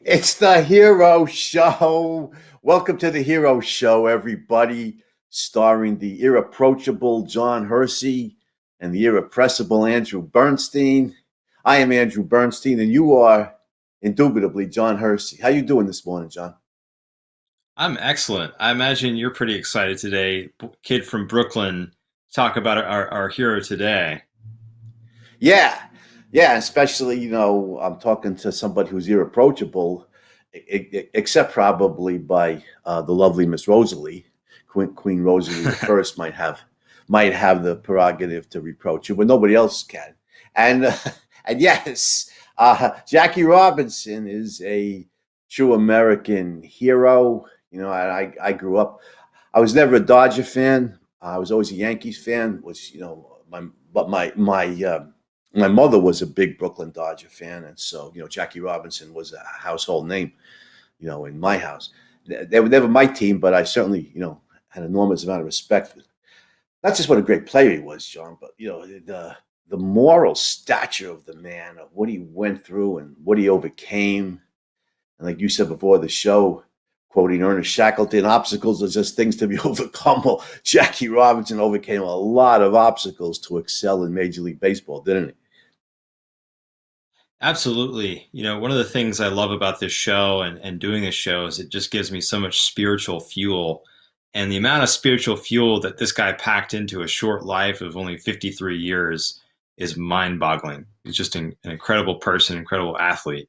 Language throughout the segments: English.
It's the Hero Show. Welcome to the Hero Show, everybody. Starring the irreproachable John Hersey and the irrepressible Andrew Bernstein. I am Andrew Bernstein, and you are indubitably John Hersey. How you doing this morning, John? I'm excellent. I imagine you're pretty excited today, kid from Brooklyn, to talk about our hero today. Yeah, yeah. Especially, I'm talking to somebody who's irreproachable, except probably by the lovely Miss Rosalie. Queen Rosalie the First might have the prerogative to reproach you, but nobody else can. And and yes, Jackie Robinson is a true American hero. I grew up. I was never a Dodger fan. I was always a Yankees fan. Was my but my mother was a big Brooklyn Dodger fan, and so Jackie Robinson was a household name, in my house. They were never my team, but I certainly had an enormous amount of respect for not just what a great player he was, John, but the moral stature of the man, of what he went through and what he overcame. And like you said before the show, quoting Ernest Shackleton, obstacles are just things to be overcome. Well, Jackie Robinson overcame a lot of obstacles to excel in Major League Baseball, didn't he? Absolutely. One of the things I love about this show and doing this show is it just gives me so much spiritual fuel. And the amount of spiritual fuel that this guy packed into a short life of only 53 years is mind boggling. He's just an incredible person, incredible athlete.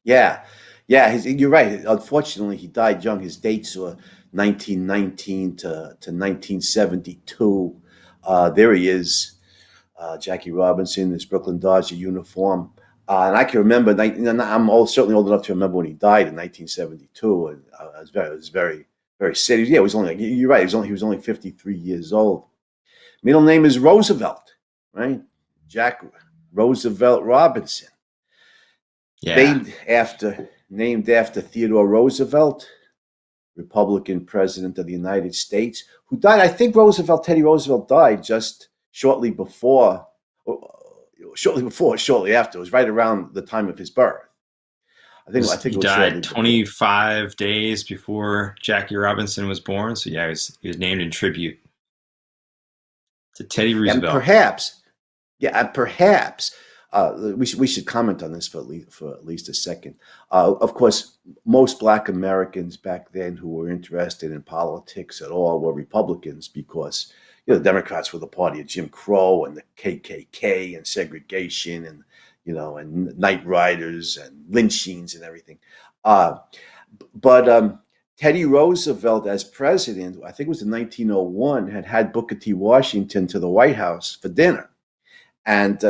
Yeah, yeah, you're right. Unfortunately, he died young. His dates were 1919 to 1972. There he is, Jackie Robinson, his Brooklyn Dodger uniform. And I can remember, certainly old enough to remember when he died in 1972. And I was very, very sad. Yeah, he was only, you're right, he was only 53 years old. Middle name is Roosevelt, right? Jack Roosevelt Robinson. Yeah. Named after Theodore Roosevelt, Republican president of the United States, who died. I think Teddy Roosevelt died just shortly after. It was right around the time of his birth. I think He it was died shortly before. 25 days before Jackie Robinson was born. So yeah, he was named in tribute to Teddy And Roosevelt. perhaps, yeah, and perhaps we should comment on this for at least a second. Of course, most Black Americans back then who were interested in politics at all were Republicans because the Democrats were the party of Jim Crow and the KKK and segregation and night riders and lynchings and everything. Uh, but Teddy Roosevelt, as president, I think it was in 1901, had Booker T. Washington to the White House for dinner. And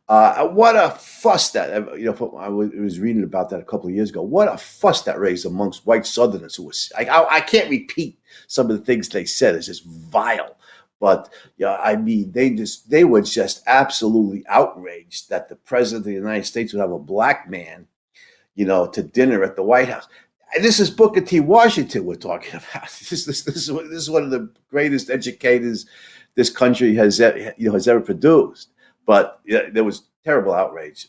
what a fuss I was reading about that a couple of years ago. What a fuss that raised amongst white Southerners who was, I can't repeat some of the things they said. It's just vile. But yeah, I mean, they were just absolutely outraged that the president of the United States would have a black man, to dinner at the White House. And this is Booker T. Washington we're talking about. This is one of the greatest educators this country has ever produced. But yeah, there was terrible outrage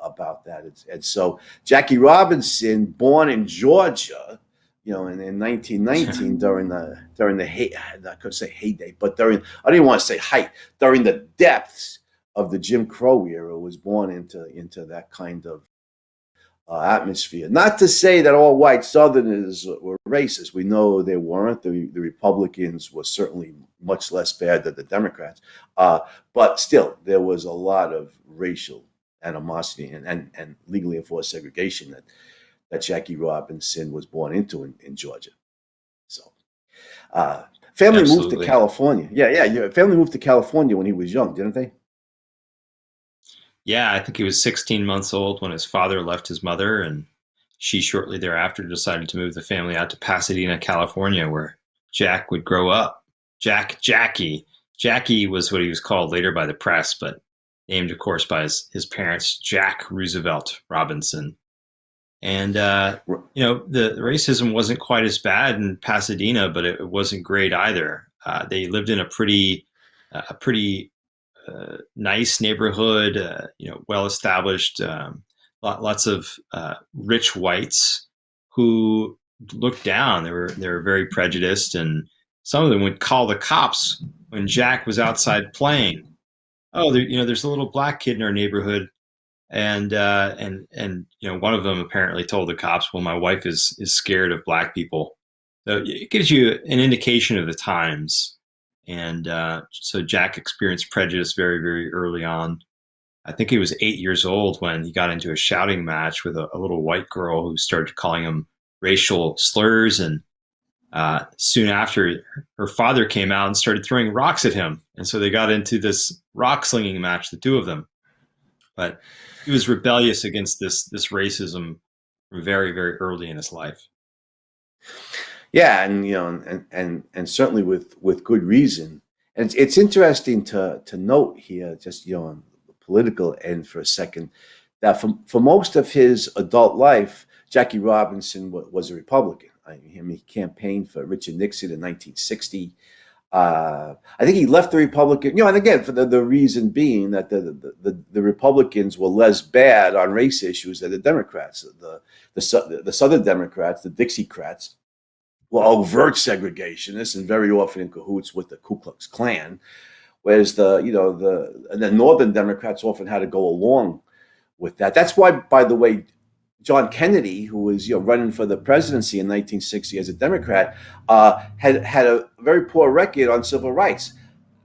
about that, and so Jackie Robinson, born in Georgia, in 1919 I could say heyday, but I didn't want to say height, during the depths of the Jim Crow era, was born into that kind of atmosphere. Not to say that all white Southerners were racist. We know they weren't. The Republicans were certainly much less bad than the Democrats. But still, there was a lot of racial animosity and legally enforced segregation that Jackie Robinson was born into in Georgia. So, uh, family moved to Absolutely. California. Yeah. Family moved to California when he was young, didn't they? Yeah, I think he was 16 months old when his father left his mother, and she shortly thereafter decided to move the family out to Pasadena, California, where Jack would grow up. Jackie. Jackie was what he was called later by the press, but named, of course, by his parents, Jack Roosevelt Robinson. And the racism wasn't quite as bad in Pasadena, but it wasn't great either. They lived in a pretty nice neighborhood, well established. lots of rich whites who looked down. They were very prejudiced, and some of them would call the cops when Jack was outside playing. Oh, there's a little black kid in our neighborhood, and one of them apparently told the cops, "Well, my wife is scared of black people." So it gives you an indication of the times, and so Jack experienced prejudice very, very early on. I think he was 8 years old when he got into a shouting match with a little white girl who started calling him racial slurs. And soon after, her father came out and started throwing rocks at him. And so they got into this rock slinging match, the two of them. But he was rebellious against this racism very, very early in his life. Yeah, and and certainly with good reason. And it's interesting to note here, just on the political end for a second, that for most of his adult life, Jackie Robinson was a Republican. He campaigned for Richard Nixon in 1960. I think he left the Republican, and again, for the reason being that the Republicans were less bad on race issues than the Democrats. The Southern Democrats, the Dixiecrats, were overt segregationists and very often in cahoots with the Ku Klux Klan, whereas the Northern Democrats often had to go along with that. That's why, by the way, John Kennedy, who was running for the presidency in 1960 as a Democrat, had a very poor record on civil rights.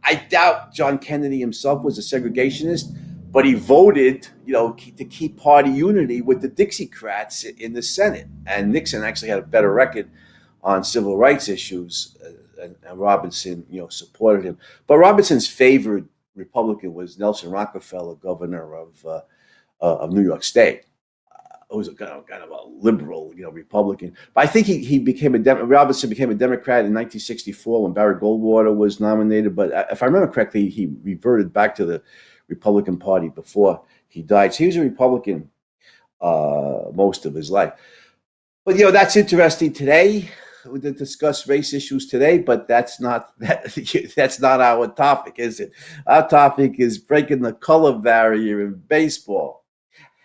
I doubt John Kennedy himself was a segregationist, but he voted, to keep party unity with the Dixiecrats in the Senate. And Nixon actually had a better record on civil rights issues, and Robinson, supported him. But Robinson's favorite Republican was Nelson Rockefeller, governor of New York State. Who was a kind of a liberal, Republican. But I think Robinson became a Democrat in 1964 when Barry Goldwater was nominated. But if I remember correctly, he reverted back to the Republican Party before he died. So he was a Republican most of his life. But that's interesting today. We did discuss race issues today, but that's not our topic, is it? Our topic is breaking the color barrier in baseball.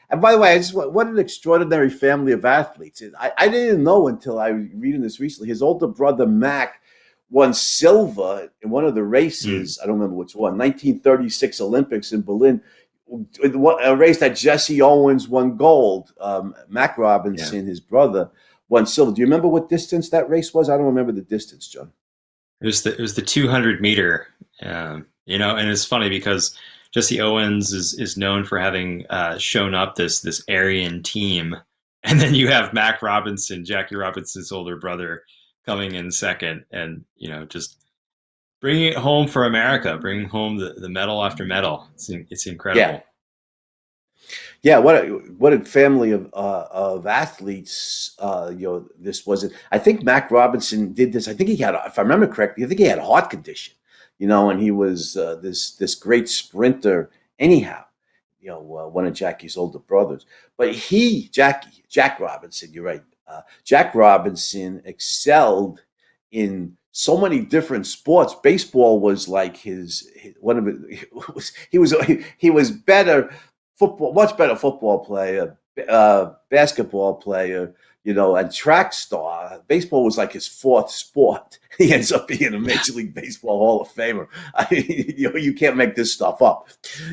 And by the way, what an extraordinary family of athletes. I didn't know until I was reading this recently. His older brother, Mac, won silver in one of the races. I don't remember which one, 1936 Olympics in Berlin, a race that Jesse Owens won gold. Mac Robinson, his brother, won silver. Do you remember what distance that race was? I don't remember the distance, John. It was the 200 meter, and it's funny because Jesse Owens is known for having shown up this Aryan team, and then you have Mac Robinson, Jackie Robinson's older brother, coming in second, and just bringing it home for America, bringing home the medal after medal. It's incredible. Yeah, what a family of athletes. This wasn't. I think Mac Robinson did this. I think he had, if I remember correctly, I think he had a heart condition. And he was this great sprinter. Anyhow, one of Jackie's older brothers. But Jack Robinson, you're right. Jack Robinson excelled in so many different sports. Baseball was like his one of it. He was better football, much better football player, basketball player, and track star. Baseball was like his fourth sport. He ends up being a Major League Baseball Hall of Famer. You can't make this stuff up,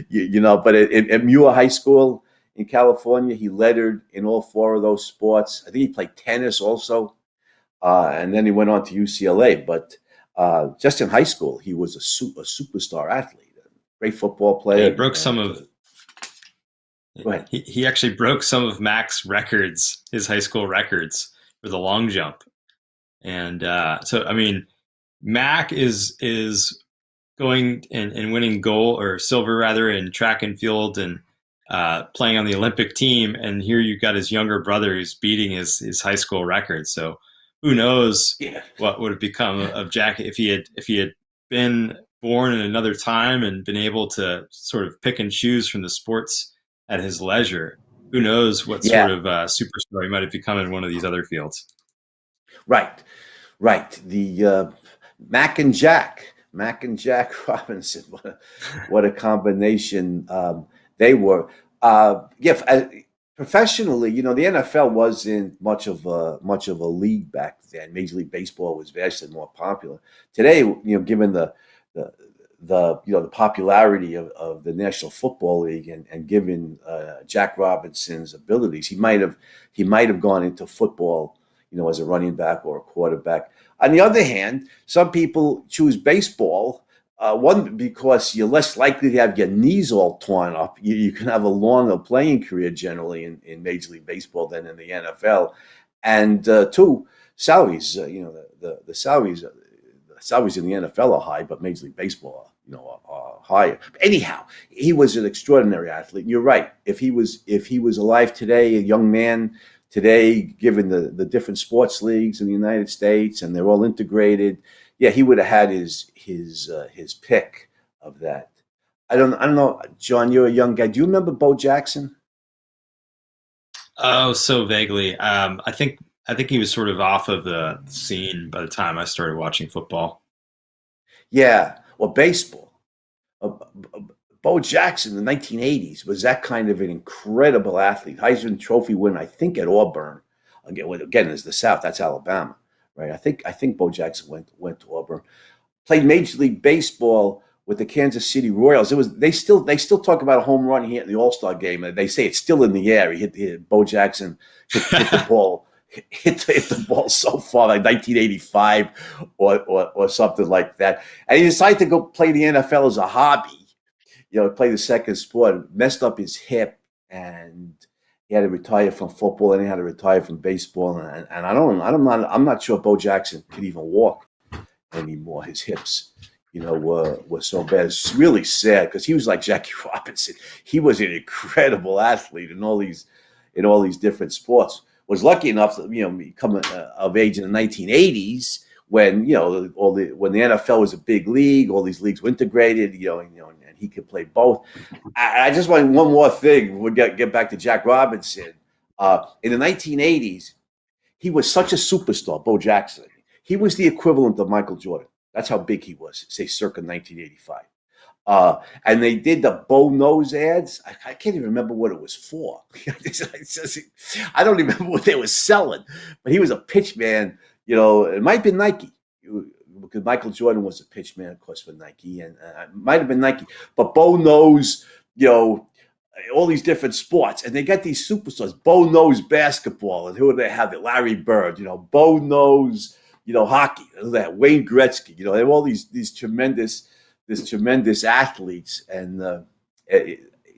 But at Muir High School in California, he lettered in all four of those sports. I think he played tennis also, and then he went on to UCLA. But just in high school, he was a superstar athlete, a great football player. He broke some of. He actually broke some of Mac's records, his high school records for the long jump. And so, I mean, Mac is going and winning gold or silver rather in track and field and playing on the Olympic team. And here you've got his younger brother who's beating his high school record. So who knows what would have become of Jack if he had been born in another time and been able to sort of pick and choose from the sports at his leisure. Who knows what sort of superstar he might have become in one of these other fields. Right. The Mac and Jack Robinson. What a combination they were. Professionally, the NFL wasn't much of a league back then. Major League Baseball was vastly more popular. Today, given the the popularity of the National Football League, and given Jack Robinson's abilities, he might have gone into football, as a running back or a quarterback. On the other hand, some people choose baseball. One, because you're less likely to have your knees all torn up. You can have a longer playing career generally in Major League Baseball than in the NFL. And two, salaries. The salaries in the NFL are high, but Major League Baseball, are higher. But anyhow, he was an extraordinary athlete. And you're right. If he was alive today, a young man today, given the different sports leagues in the United States, and they're all integrated, yeah, he would have had his pick of that. I don't know, John. You're a young guy. Do you remember Bo Jackson? Oh, so vaguely. I think he was sort of off of the scene by the time I started watching football. Yeah, or baseball. Uh, Bo Jackson in the 1980s was that kind of an incredible athlete. Heisman Trophy winner, I think, at Auburn. Again, is the South. That's Alabama, right? I think Bo Jackson went to Auburn. Played Major League Baseball with the Kansas City Royals. They still talk about a home run he hit in the All Star game. And they say it's still in the air. Bo Jackson hit the ball. Hit the ball so far, like 1985 or something like that. And he decided to go play the NFL as a hobby, play the second sport, messed up his hip, and he had to retire from football, and he had to retire from baseball. And I'm not sure Bo Jackson could even walk anymore. His hips, were so bad. It's really sad because he was like Jackie Robinson. He was an incredible athlete in all these different sports. Was lucky enough to become of age in the 1980s when when the NFL was a big league, all these leagues were integrated, and he could play both. I just want one more thing. We'll get back to Jack Robinson. In the 1980s, he was such a superstar, Bo Jackson. He was the equivalent of Michael Jordan. That's how big he was, say, circa 1985. And they did the Bo Nose ads. I can't even remember what it was for. I don't even remember what they were selling. But he was a pitch man. It might have been Nike, because Michael Jordan was a pitch man, of course, for Nike, and it might have been Nike. But Bo knows, all these different sports, and they got these superstars. Bo knows basketball, and who do they have? It Larry Bird. Bo knows, hockey. That Wayne Gretzky. They have all these tremendous athletes, and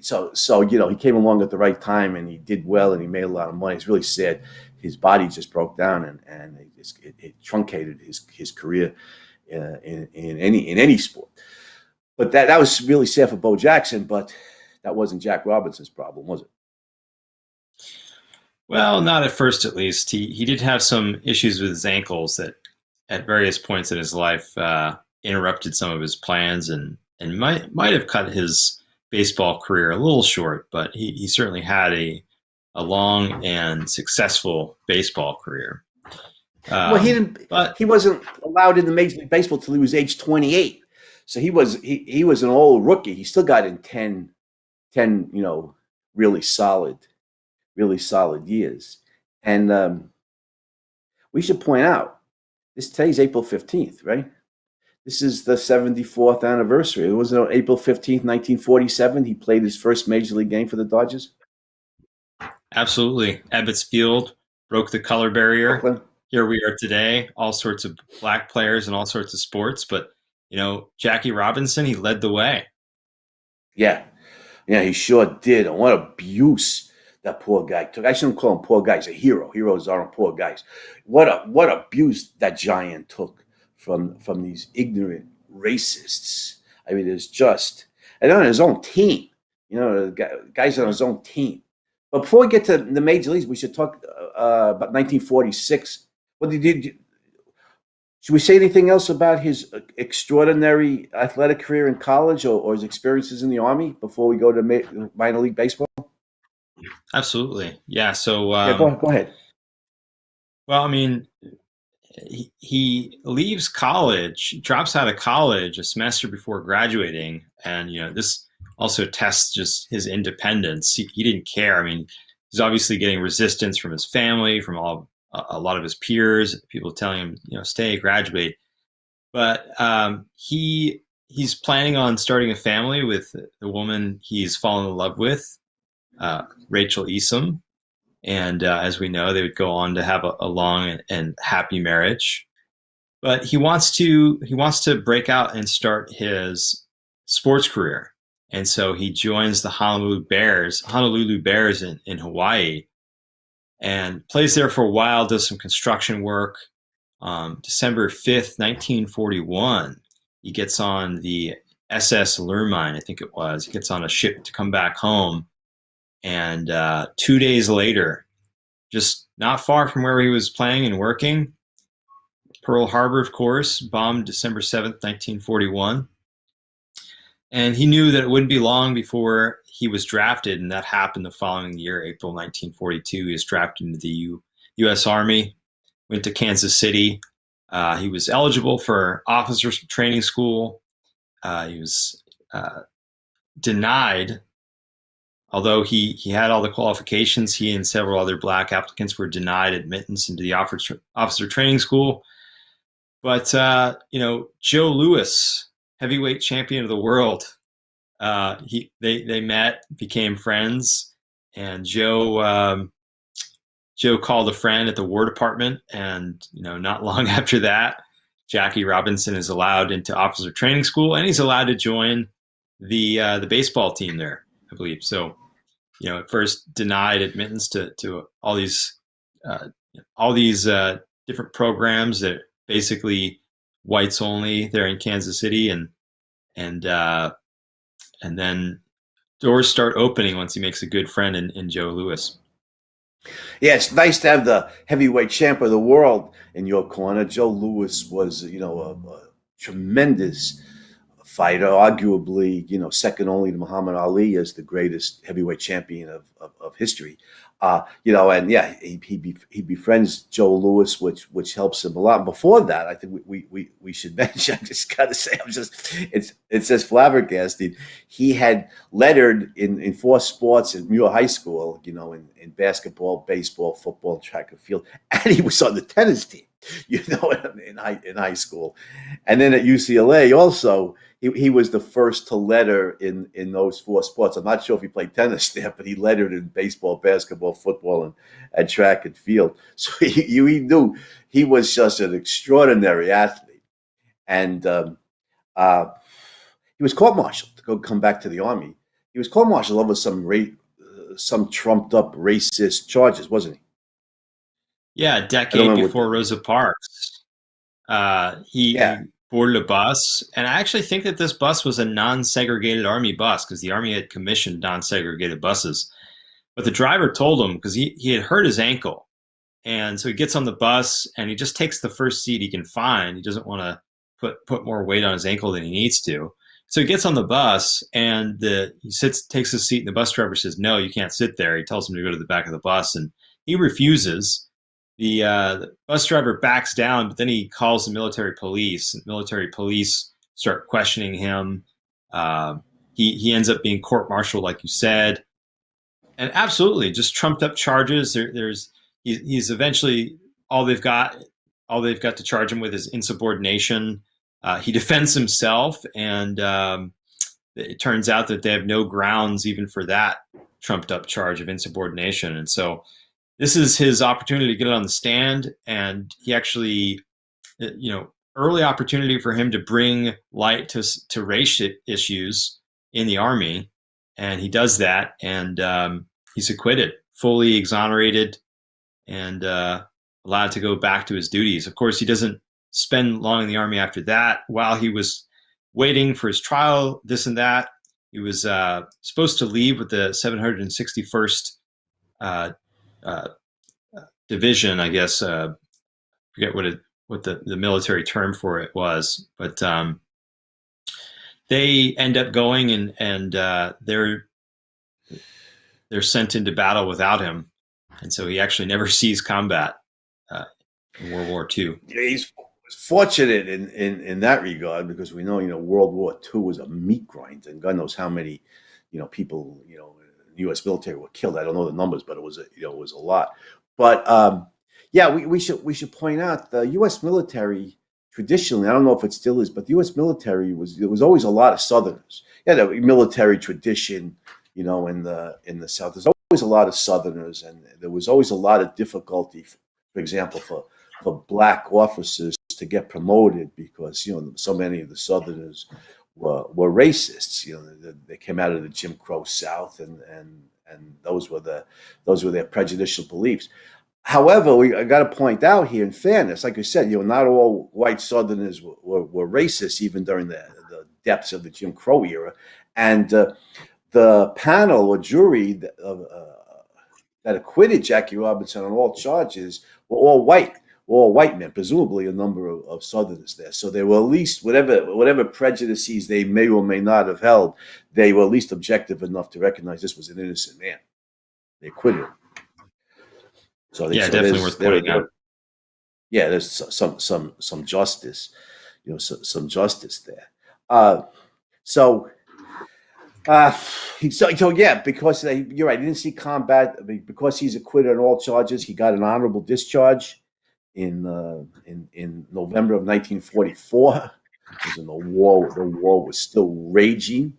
so he came along at the right time, and he did well, and he made a lot of money. It's really sad. His body just broke down, and it truncated his career in any sport. But that was really sad for Bo Jackson. But that wasn't Jack Robinson's problem, was it? Well, not at first, at least. He did have some issues with his ankles that, at various points in his life, interrupted some of his plans, and might have cut his baseball career a little short. But he certainly had a long and successful baseball career. Well, he didn't. But He wasn't allowed into Major League Baseball till he was age 28. So he was an old rookie. He still got in 10, really solid years. And we should point out today's April 15th, right? This is the 74th anniversary. It was on April 15th, 1947. He played his first Major League game for the Dodgers. absolutely, Ebbets Field broke the color barrier. Brooklyn. Here we are today, all sorts of black players in all sorts of sports. But Jackie Robinson, he led the way. Yeah. Yeah, he sure did. And what abuse that poor guy took. I shouldn't call him poor guy. He's a hero. Heroes aren't poor guys. What abuse that giant took from these ignorant racists. I mean, it's just, and on his own team. The guys on his own team. But before we get to the major leagues, we should talk about 1946. What did should we say anything else about his extraordinary athletic career in college, or his experiences in the Army before we go to minor league baseball? Absolutely, yeah. So, Yeah, go ahead. well, I mean, he leaves college, drops out of college a semester before graduating, and this also tests just his independence. He didn't care. I mean, he's obviously getting resistance from his family, from a lot of his peers, people telling him, stay, graduate. But he's planning on starting a family with the woman he's fallen in love with, Rachel Esom. And as we know, they would go on to have a long and happy marriage. But he wants to break out and start his sports career. And so he joins the Honolulu Bears in Hawaii, and plays there for a while, does some construction work. December 5th, 1941, he gets on the SS Lurmine, I think it was. He gets on a ship to come back home. And 2 days later, just not far from where he was playing and working, Pearl Harbor, of course, bombed December 7th, 1941. And he knew that it wouldn't be long before he was drafted, and that happened the following year, April 1942. He was drafted into the U.S. Army, went to Kansas City. He was eligible for officers training school. He was denied, although he had all the qualifications. He and several other black applicants were denied admittance into the officer training school. But, Joe Louis, heavyweight champion of the world, they met, became friends, and Joe called a friend at the War Department, and not long after that, Jackie Robinson is allowed into officer training school, and he's allowed to join the baseball team there, I believe. So, at first denied admittance to all these different programs that basically whites only there in Kansas City, and then doors start opening once he makes a good friend in Joe Louis. Yeah, it's nice to have the heavyweight champ of the world in your corner. Joe Louis was, a tremendous fighter, arguably, second only to Muhammad Ali as the greatest heavyweight champion of history. And yeah, he befriends Joe Louis, which helps him a lot. Before that, I think we should mention. I just gotta say, it's just flabbergasted. He had lettered in four sports at Muir High School, in basketball, baseball, football, track and field, and he was on the tennis team, in high school, and then at UCLA also. He was the first to letter in those four sports. I'm not sure if he played tennis there, but he lettered in baseball, basketball, football, and track and field. So he knew he was just an extraordinary athlete. And he was court-martialed to come back to the Army. He was court-martialed over some trumped-up racist charges, wasn't he? Yeah, a decade before Rosa Parks. He boarded a bus, and I actually think that this bus was a non-segregated Army bus because the Army had commissioned non-segregated buses. But the driver told him, because he had hurt his ankle, and so he gets on the bus and he just takes the first seat he can find. He doesn't want to put more weight on his ankle than he needs to. So he gets on the bus and he takes his seat, and the bus driver says, "No, you can't sit there." He tells him to go to the back of the bus, and he refuses. The bus driver backs down, but then he calls the military police. The military police start questioning him. He ends up being court-martialed, like you said, and absolutely just trumped up charges. He's eventually all they've got to charge him with is insubordination. He defends himself, and it turns out that they have no grounds even for that trumped up charge of insubordination, and so. This is his opportunity to get it on the stand, and he actually, early opportunity for him to bring light to race issues in the Army, and he does that, and he's acquitted, fully exonerated, and allowed to go back to his duties. Of course, he doesn't spend long in the Army after that. While he was waiting for his trial, this and that, he was supposed to leave with the 761st division, I guess. Forget what the military term for it was, but they end up going and they're sent into battle without him, and so he actually never sees combat in World War II. He's fortunate in that regard because we know World War II was a meat grind, and God knows how many people U.S. military were killed. I don't know the numbers, but it was it was a lot. But yeah, we should point out the U.S. military traditionally. I don't know if it still is, but the U.S. military there was always a lot of Southerners. Yeah, the military tradition, in the South. There's always a lot of Southerners, and there was always a lot of difficulty, for example, for black officers to get promoted because so many of the Southerners were racists. They came out of the Jim Crow South, and those were their prejudicial beliefs. However, I got to point out here, in fairness, like I said, not all white Southerners were racist, even during the depths of the Jim Crow era, and the panel or jury that acquitted Jackie Robinson on all charges were all white men, presumably a number of Southerners there. So they were at least, whatever prejudices they may or may not have held, they were at least objective enough to recognize this was an innocent man. They acquitted him. Definitely worth pointing out. Yeah, there's some justice, some justice there. So yeah, because you're right, he didn't see combat. I mean, because he's acquitted on all charges, he got an honorable discharge in November of 1944. Because the war was still raging.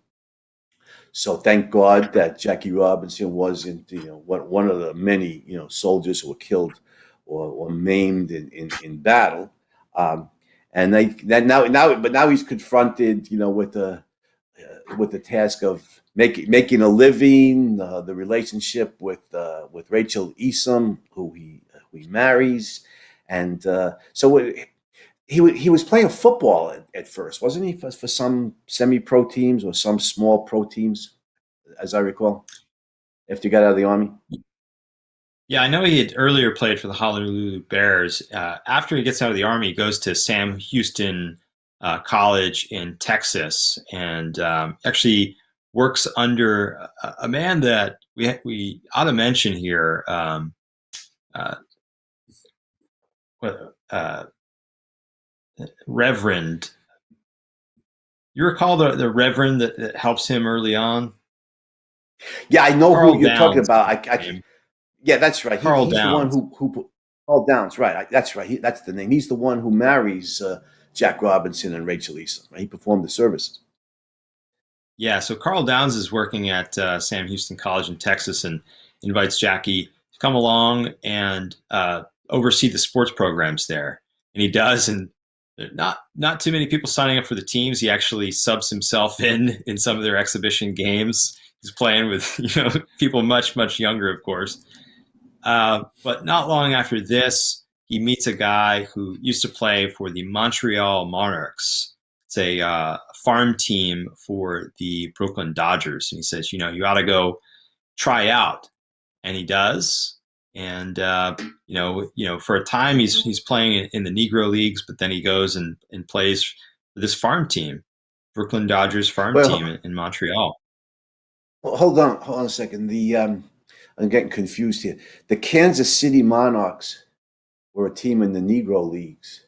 So thank God that Jackie Robinson wasn't one of the many soldiers who were killed or maimed in battle. And now he's confronted with the task of making a living, the relationship with Rachel Easom, who he marries, and so he was playing football at first, wasn't he? For some semi-pro teams or some small pro teams, as I recall, after he got out of the Army. Yeah, I know he had earlier played for the Honolulu Bears. After he gets out of the Army, he goes to Sam Houston College in Texas, and actually works under a man that we ought to mention here. Reverend. You recall the Reverend that helps him early on? Yeah, I know Carl who you're talking Downs. about. Yeah, that's right. Carl He's the one Downs. who Carl Downs, right? That's right. That's the name. He's the one who marries Jack Robinson and Rachel Easom. Right? He performed the services. Yeah, so Carl Downs is working at Sam Houston College in Texas and invites Jackie to come along and oversee the sports programs there. And he does, and not too many people signing up for the teams. He actually subs himself in some of their exhibition games. He's playing with people much, much younger, of course. But not long after this, he meets a guy who used to play for the Montreal Monarchs. It's a farm team for the Brooklyn Dodgers. And he says, you ought to go try out. And he does. And, for a time he's playing in the Negro Leagues, but then he goes and plays for this farm team, Brooklyn Dodgers farm team in Montreal. Well, hold on a second. I'm getting confused here. The Kansas City Monarchs were a team in the Negro Leagues.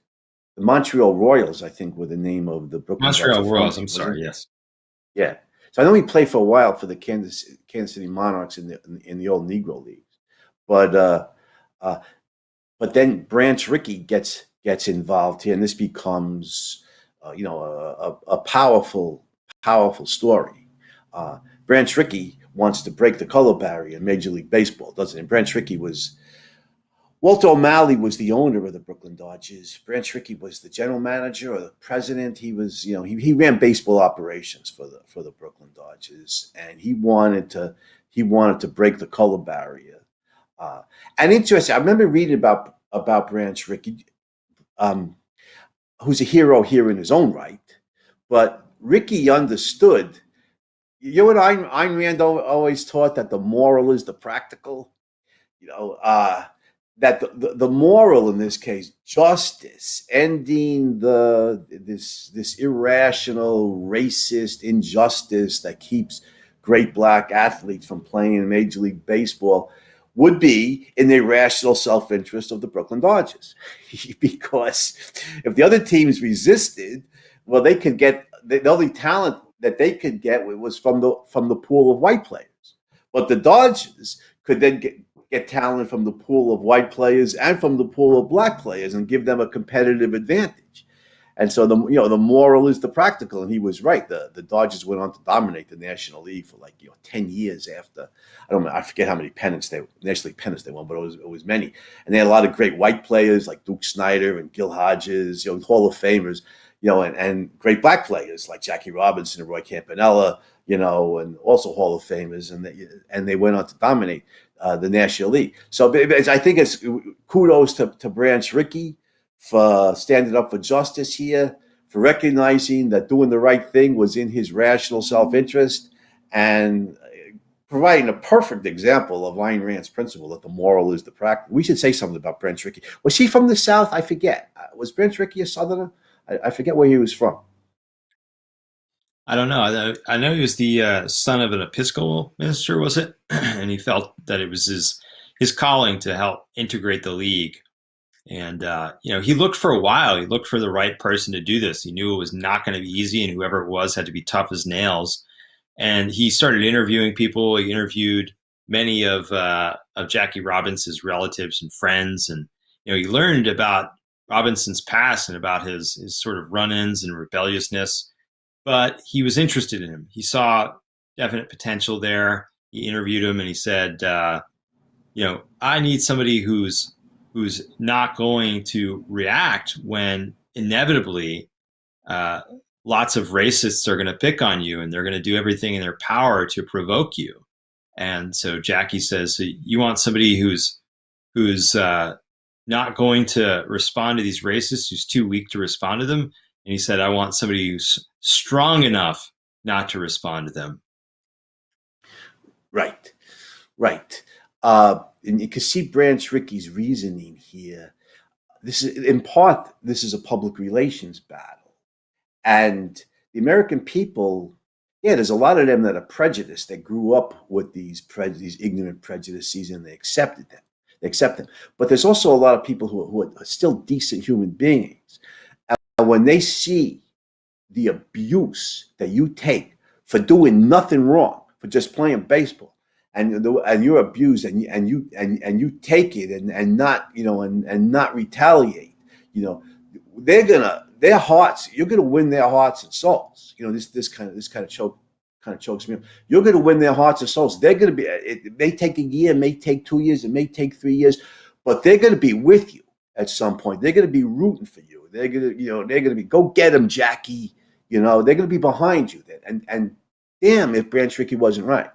The Montreal Royals, I think, were the name of the Brooklyn Montreal Dodgers Royals. I'm sorry. Yes. Yeah. So I know he played for a while for the Kansas City Monarchs in the old Negro Leagues, but then Branch Rickey gets involved here, and this becomes a powerful story. Branch Rickey wants to break the color barrier in Major League Baseball, doesn't it? Branch Rickey Walter O'Malley was the owner of the Brooklyn Dodgers. Branch Rickey was the general manager or the president. He was, he ran baseball operations for the Brooklyn Dodgers, and he wanted to break the color barrier. And interesting, I remember reading about Branch Rickey, who's a hero here in his own right, but Rickey understood. What Ayn Rand always taught, that the moral is the practical. That the moral in this case, justice, ending this irrational, racist injustice that keeps great black athletes from playing in Major League Baseball, would be in the irrational self-interest of the Brooklyn Dodgers. Because if the other teams resisted, well, they could get the only talent that they could get was from the pool of white players. But the Dodgers could then get talent from the pool of white players and from the pool of black players and give them a competitive advantage. And so the moral is the practical, and he was right. The Dodgers went on to dominate the National League for 10 years after. I forget how many National League pennants they won, but it was many. And they had a lot of great white players like Duke Snider and Gil Hodges, Hall of Famers, and great black players like Jackie Robinson and Roy Campanella, and also Hall of Famers, and they went on to dominate the National League. So I think it's kudos to Branch Rickey for standing up for justice here, for recognizing that doing the right thing was in his rational self-interest, and providing a perfect example of Ayn Rand's principle that the moral is the practice. We should say something about Branch Rickey. Was he from the South? I forget. Was Branch Rickey a Southerner? I forget where he was from. I don't know. I know he was the son of an Episcopal minister, was it? And he felt that it was his calling to help integrate the league. And he looked for a while. He looked for the right person to do this. He knew it was not going to be easy, and whoever it was had to be tough as nails. And he started interviewing people. He interviewed many of Jackie Robinson's relatives and friends, and he learned about Robinson's past and about his sort of run-ins and rebelliousness. But he was interested in him. He saw definite potential there. He interviewed him, and he said, I need somebody who's not going to react when inevitably lots of racists are going to pick on you, and they're going to do everything in their power to provoke you. And so Jackie says, so you want somebody who's not going to respond to these racists, who's too weak to respond to them. And he said, I want somebody who's strong enough not to respond to them. Right. And you can see Branch Rickey's reasoning here. This is a public relations battle. And the American people, there's a lot of them that are prejudiced. They grew up with these ignorant prejudices, and they accepted them. But there's also a lot of people who are still decent human beings. And when they see the abuse that you take for doing nothing wrong, for just playing baseball, and you're abused, and you take it and not retaliate, their hearts, you're gonna win their hearts and souls. This kind of chokes me up. You're gonna win their hearts and souls. They're gonna be. It may take a year, it may take 2 years, it may take 3 years, but they're gonna be with you at some point. They're gonna be rooting for you. They're gonna be, go get them, Jackie. They're gonna be behind you. And damn, if Branch Rickey wasn't right,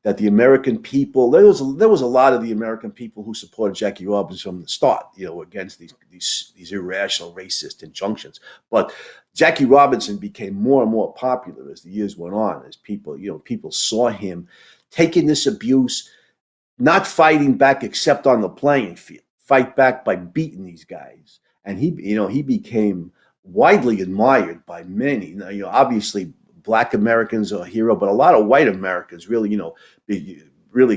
that the American people, there was a lot of the American people who supported Jackie Robinson from the start, against these irrational racist injunctions. But Jackie Robinson became more and more popular as the years went on, as people saw him taking this abuse, not fighting back except on the playing field, fight back by beating these guys. And he became widely admired by many. Now, obviously Black Americans are a hero, but a lot of white Americans really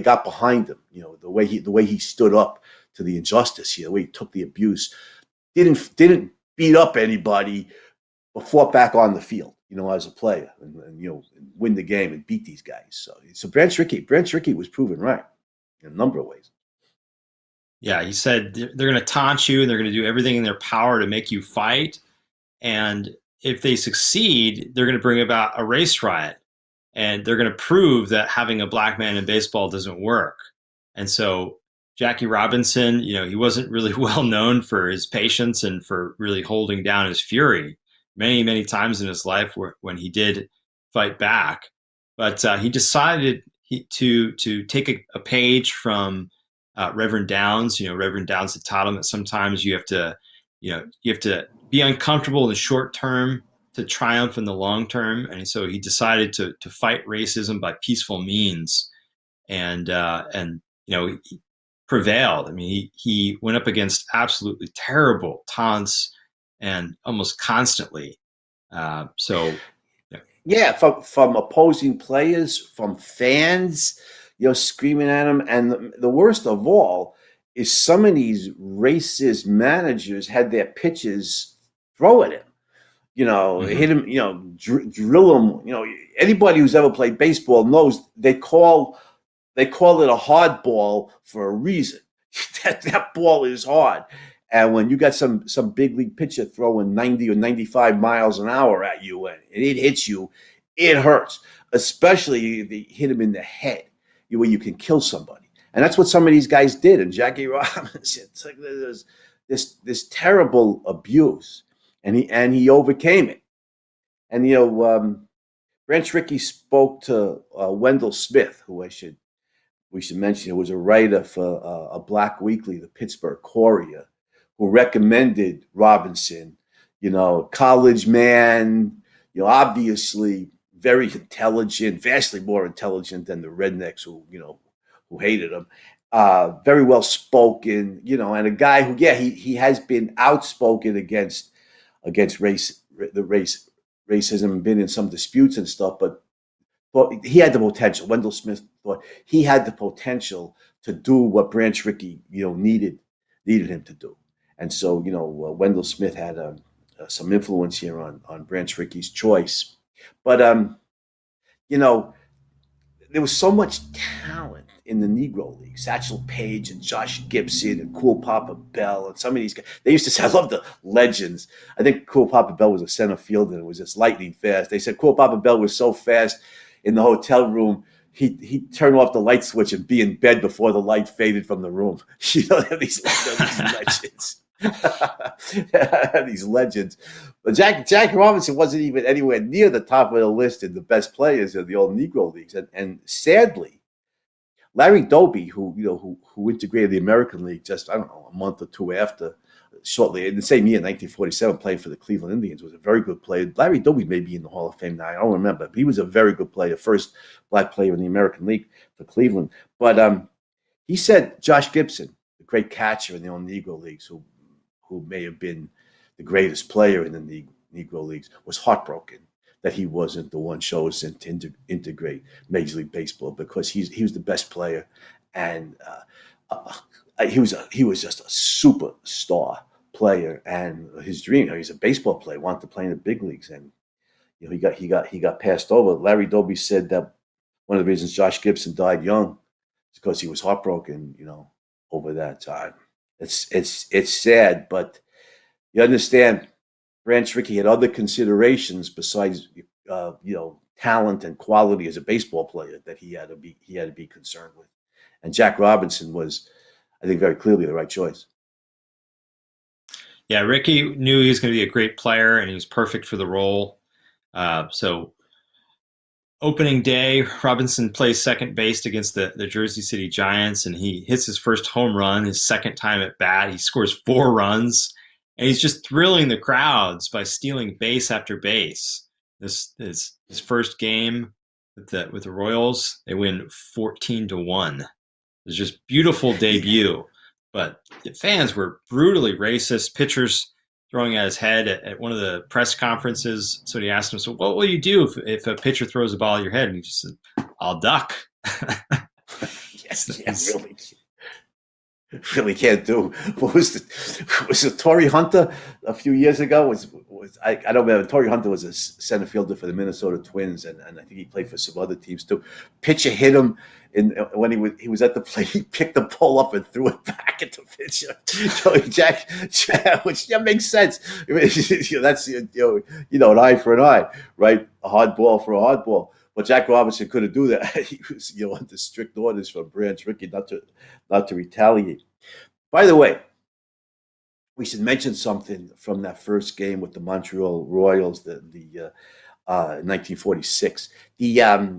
got behind him. The way he stood up to the injustice here, the way he took the abuse, didn't beat up anybody, but fought back on the field, as a player, and win the game and beat these guys. So Branch Rickey was proven right in a number of ways. Yeah, he said they're going to taunt you, and they're going to do everything in their power to make you fight. And if they succeed, they're going to bring about a race riot, and they're going to prove that having a black man in baseball doesn't work. And so Jackie Robinson, he wasn't really well known for his patience and for really holding down his fury. Many, many times in his life when he did fight back, but he decided to take a page from Reverend Downs. Reverend Downs had taught him that sometimes you have to be uncomfortable in the short term to triumph in the long term. And so he decided to fight racism by peaceful means, and he prevailed. I mean, he went up against absolutely terrible taunts and almost constantly. Yeah, from opposing players, from fans, screaming at him. And the worst of all is some of these racist managers had their pitches throw at him, hit him, drill him. Anybody who's ever played baseball knows they call they call it a hard ball for a reason. That ball is hard. And when you got some big league pitcher throwing 90 or 95 miles an hour at you and it hits you, it hurts. Especially if you hit him in the head, where you can kill somebody. And that's what some of these guys did. And Jackie Robinson, it's like there's this terrible abuse, and he overcame it. And Branch Rickey spoke to Wendell Smith, who we should mention, who was a writer for a black weekly, the Pittsburgh Courier, who recommended Robinson. College man, obviously very intelligent, vastly more intelligent than the rednecks who hated him. Very well spoken, and a guy who, he has been outspoken against racism, and been in some disputes and stuff, but he had the potential. Wendell Smith thought he had the potential to do what Branch Rickey, needed him to do. And so, Wendell Smith had some influence here on Branch Rickey's choice. But there was so much talent in the Negro League. Satchel Paige and Josh Gibson and Cool Papa Bell and some of these guys. They used to say, I love the legends. I think Cool Papa Bell was a center fielder and was just lightning fast. They said Cool Papa Bell was so fast in the hotel room, he'd turn off the light switch and be in bed before the light faded from the room. These legends. These legends. But Jack Robinson wasn't even anywhere near the top of the list in the best players of the old Negro leagues. And sadly, Larry Doby, who integrated the American League just, I don't know, a month or two after, shortly in the same year, 1947, playing for the Cleveland Indians, was a very good player. Larry Doby may be in the Hall of Fame now. I don't remember, but he was a very good player, first black player in the American League for Cleveland. But he said Josh Gibson, the great catcher in the old Negro leagues, who may have been the greatest player in the Negro leagues, was heartbroken that he wasn't the one chosen to integrate Major League Baseball, because he was the best player, and he was just a superstar player. And his dream, he's a baseball player, wanted to play in the big leagues, and he got passed over. Larry Doby said that one of the reasons Josh Gibson died young is because he was heartbroken, over that time. It's sad, but you understand, Branch Rickey had other considerations besides talent and quality as a baseball player that he had to be concerned with. And Jack Robinson was, I think, very clearly the right choice. Yeah, Rickey knew he was going to be a great player, and he was perfect for the role. So opening day, Robinson plays second base against the Jersey City Giants, and he hits his first home run, his second time at bat. He scores 4 runs, and he's just thrilling the crowds by stealing base after base. This is his first game with the Royals. They win 14-1. It was just beautiful debut. But the fans were brutally racist. Pitchers throwing at his head at one of the press conferences. So he asked him, so what will you do if a pitcher throws a ball at your head? And he just said, I'll duck. Yes, really can't do. Was it Torrey Hunter a few years ago? I don't remember. Torrey Hunter was a center fielder for the Minnesota Twins, and I think he played for some other teams too. Pitcher hit him when he was at the plate. He picked the ball up and threw it back at the pitcher. Jack, which makes sense. I mean, that's an eye for an eye, right? A hard ball for a hard ball. But Jack Robinson couldn't do that. He was, under strict orders from Branch Rickey not to retaliate. By the way, we should mention something from that first game with the Montreal Royals, the 1946.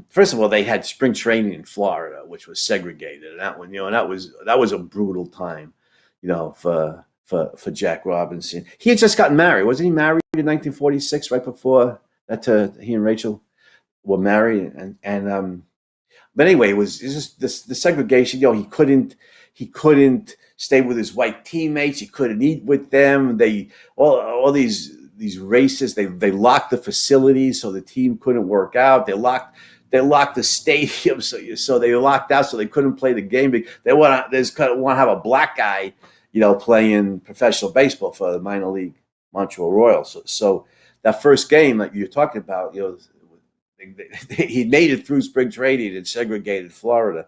First of all, they had spring training in Florida, which was segregated, and that one, that was a brutal time, for Jack Robinson. He had just gotten married, wasn't he? Married in 1946, right before that. He and Rachel were married, but anyway, it was just the segregation. He couldn't stay with his white teammates. He couldn't eat with them. They all these racists. They locked the facilities so the team couldn't work out. They locked the stadium so they locked out so they couldn't play the game. They want to have a black guy, playing professional baseball for the minor league Montreal Royals. So that first game that you're talking about, he made it through spring training in segregated Florida,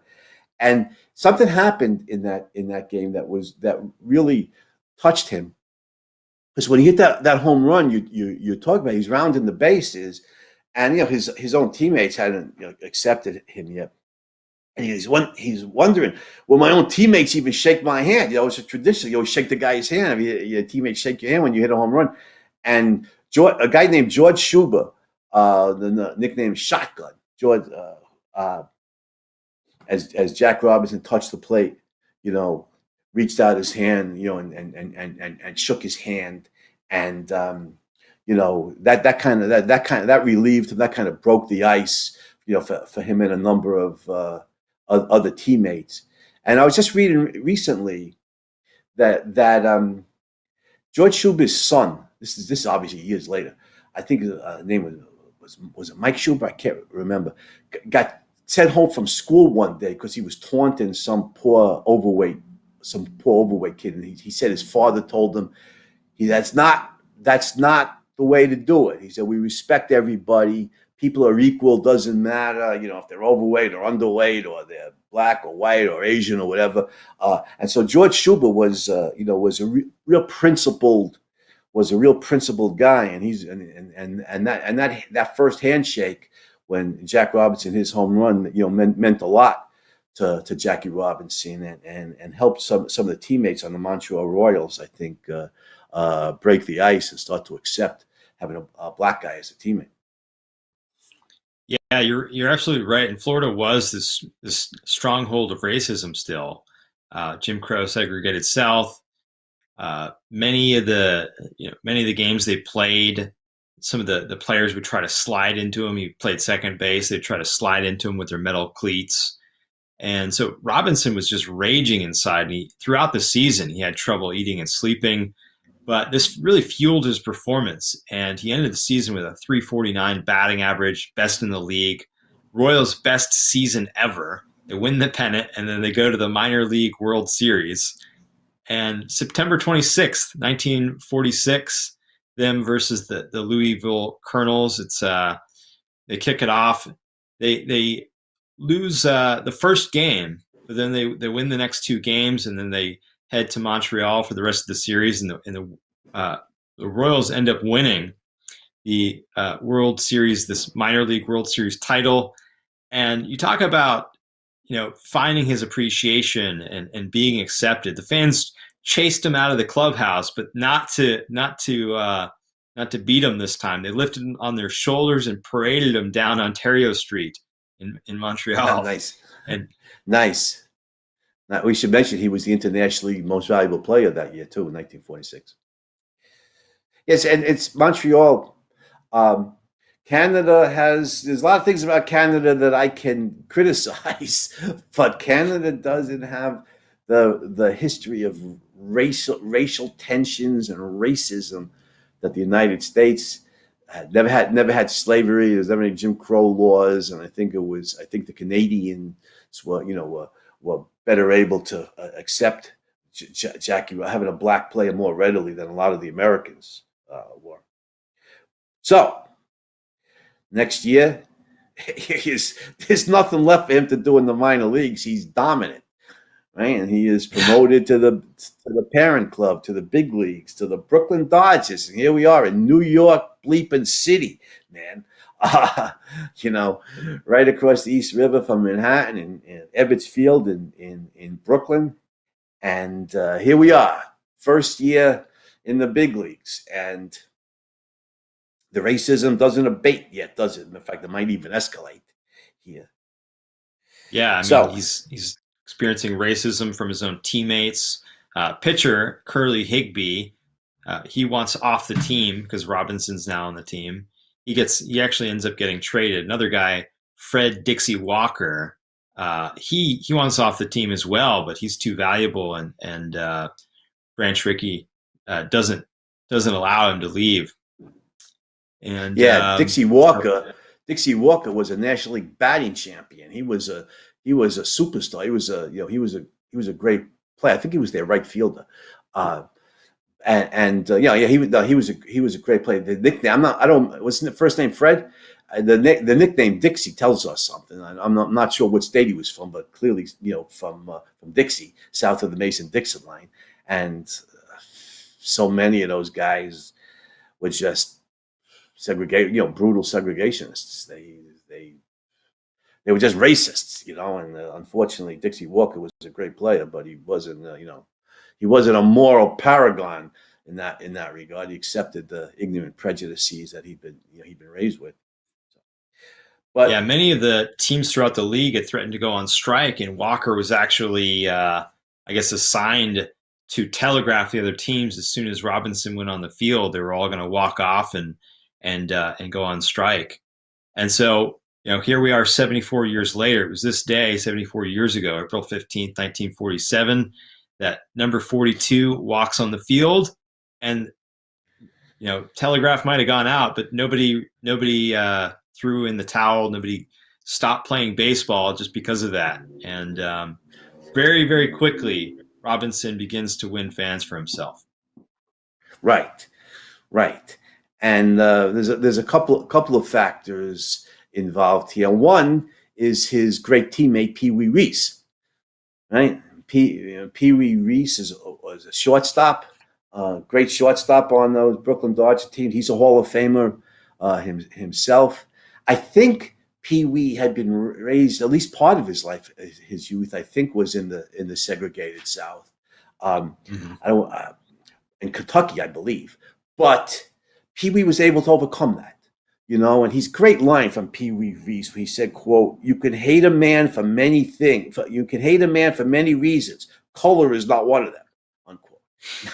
And something happened in that game that really touched him. Because when he hit that home run, you talk about, he's rounding the bases, and his own teammates hadn't accepted him yet, and he's wondering, will my own teammates even shake my hand? It's a tradition. You always shake the guy's hand. I mean, your teammates shake your hand when you hit a home run. And a guy named George Schuber, the nickname Shotgun, George, as Jack Robinson touched the plate, reached out his hand, and shook his hand, and that relieved him. That kind of broke the ice, for him and a number of other teammates. And I was just reading recently that George Schuber's son. This is obviously years later. I think his name was it Mike Schuber? I can't remember. Got sent home from school one day because he was taunting some poor overweight kid, and he said his father told him, that's not the way to do it. He said, we respect everybody. People are equal. Doesn't matter, if they're overweight or underweight, or they're black or white or Asian or whatever. And so George Schuber was a real principled guy, and he's and that first handshake when Jack Robinson hit his home run, meant a lot to Jackie Robinson, and helped some of the teammates on the Montreal Royals, I think, break the ice and start to accept having a black guy as a teammate. Yeah, you're absolutely right. And Florida was this stronghold of racism still. Jim Crow segregated South. Many of the games they played, some of the players would try to slide into him. He played second base. They'd try to slide into him with their metal cleats. And so Robinson was just raging inside. And throughout the season, he had trouble eating and sleeping. But this really fueled his performance. And he ended the season with a .349 batting average, best in the league. Royals' best season ever. They win the pennant, and then they go to the minor league World Series. And September 26th, 1946, them versus the Louisville Colonels. They kick it off. They lose the first game, but then they win the next two games, and then they head to Montreal for the rest of the series. And the Royals end up winning the World Series, this minor league World Series title. And you talk about finding his appreciation and being accepted. The fans chased him out of the clubhouse, but not to beat him this time. They lifted him on their shoulders and paraded him down Ontario Street in Montreal. Oh, nice. Nice. Now, we should mention he was the internationally most valuable player that year too, in 1946. Yes, and it's Montreal. Canada there's a lot of things about Canada that I can criticize, but Canada doesn't have the history of racial tensions and racism that the United States had. Never had slavery. There's never any Jim Crow laws, and I think the Canadians were better able to accept Jackie having a black player more readily than a lot of the Americans were. So next year, there's nothing left for him to do in the minor leagues. He's dominant, right? And he is promoted to the parent club, to the big leagues, to the Brooklyn Dodgers. And here we are in New York bleeping City, man. Right across the East River from Manhattan, in Ebbets Field in Brooklyn. And here we are, first year in the big leagues. And the racism doesn't abate yet, does it? In fact, it might even escalate here. Yeah, I mean, he's experiencing racism from his own teammates. Pitcher Curly Higbee, he wants off the team because Robinson's now on the team. He actually ends up getting traded. Another guy, Fred Dixie Walker, he wants off the team as well, but he's too valuable, and Branch Rickey doesn't allow him to leave. And Dixie Walker was a National League batting champion. He was a superstar. He was a great player. I think he was their right fielder. He was a great player. The nickname, wasn't the first name Fred? the nickname Dixie tells us something. I'm not sure what state he was from, but clearly, from Dixie, south of the Mason-Dixon line, and so many of those guys were just brutal segregationists. They were just racists, and unfortunately, Dixie Walker was a great player, but he wasn't, he wasn't a moral paragon in that regard. He accepted the ignorant prejudices that he'd been raised with. So, Yeah, but many of the teams throughout the league had threatened to go on strike, and Walker was actually, I guess, assigned to telegraph the other teams as soon as Robinson went on the field. They were all going to walk off and go on strike. And so, here we are 74 years later. It was this day, 74 years ago, April 15th, 1947, that number 42 walks on the field. And, telegraph might have gone out, but nobody threw in the towel. Nobody stopped playing baseball just because of that. And very, very quickly, Robinson begins to win fans for himself. right, right, and there's a couple of factors involved here. One is his great teammate Pee Wee Reese, right? Pee Wee Reese was a shortstop, great shortstop on those Brooklyn Dodger team. He's a Hall of Famer himself. I think Pee Wee had been raised, at least part of his life, his youth, I think, was in the segregated South. Mm-hmm. I don't in Kentucky, I believe, but Pee Wee was able to overcome that. And he's great line from Pee Wee Reese. He said, "quote You can hate a man for many things. You can hate a man for many reasons. Color is not one of them." Unquote.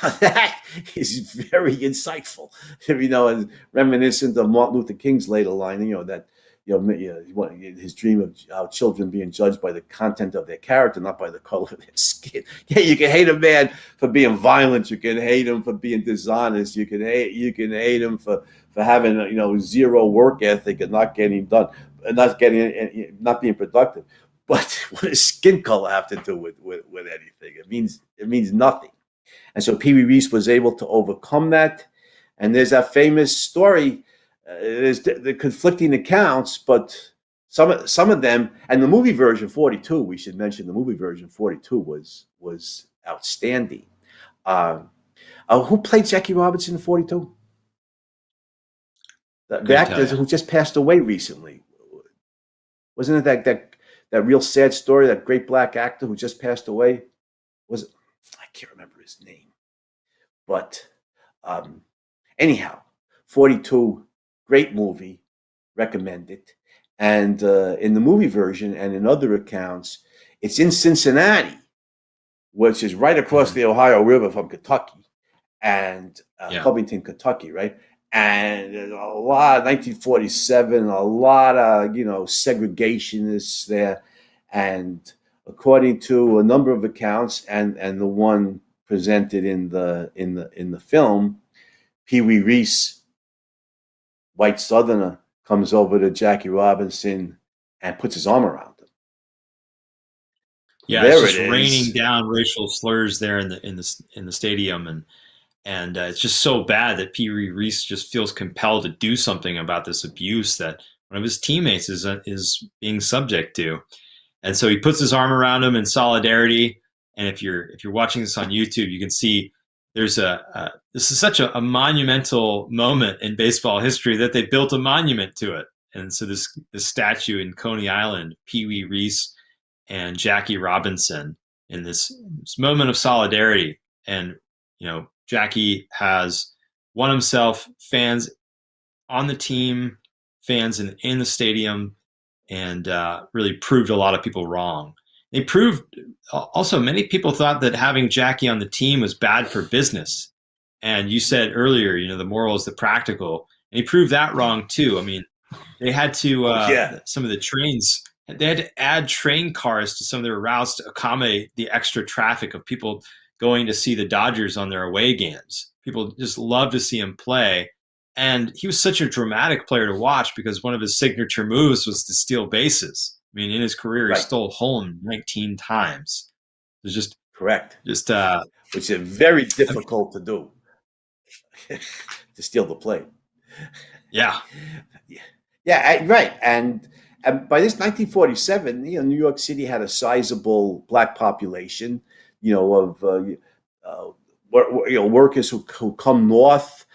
Now that is very insightful. And reminiscent of Martin Luther King's later line. That his dream of our children being judged by the content of their character, not by the color of their skin. Yeah, you can hate a man for being violent. You can hate him for being dishonest. You can hate him for having zero work ethic and not getting done, and not being productive. But what does skin color have to do with anything? It means nothing. And so Pee Wee Reese was able to overcome that. And there's that famous story. There's the conflicting accounts, but some of them, and the movie version 42. We should mention the movie version 42 was outstanding. Who played Jackie Robinson in 42? The actor who just passed away recently. Wasn't it that real sad story? That great black actor who just passed away. I can't remember his name, but anyhow, 42. Great movie, recommend it. And in the movie version and in other accounts, it's in Cincinnati, which is right across the Ohio River from Kentucky, and Covington, Kentucky, right? And there's a lot, 1947, a lot of segregationists there, and according to a number of accounts, and the one presented in the film, Pee Wee Reese, white Southerner, comes over to Jackie Robinson and puts his arm around him. Yeah, it's just raining down racial slurs there in the stadium, and it's just so bad that Pee Wee Reese just feels compelled to do something about this abuse that one of his teammates is being subject to, and so he puts his arm around him in solidarity. And if you're watching this on YouTube, you can see there's this is such a monumental moment in baseball history that they built a monument to it. And so this statue in Coney Island, Pee Wee Reese and Jackie Robinson, in this moment of solidarity. And Jackie has won himself fans on the team, fans in the stadium, and really proved a lot of people wrong. They proved also, many people thought that having Jackie on the team was bad for business. And you said earlier, the moral is the practical. And he proved that wrong too. I mean, they had to, some of the trains, they had to add train cars to some of their routes to accommodate the extra traffic of people going to see the Dodgers on their away games. People just love to see him play. And he was such a dramatic player to watch because one of his signature moves was to steal bases. I mean, in his career, he stole home 19 times. It was just correct. Which is very difficult to do, to steal the plate. Yeah. Yeah, right. And by this 1947, New York City had a sizable black population, of workers who come north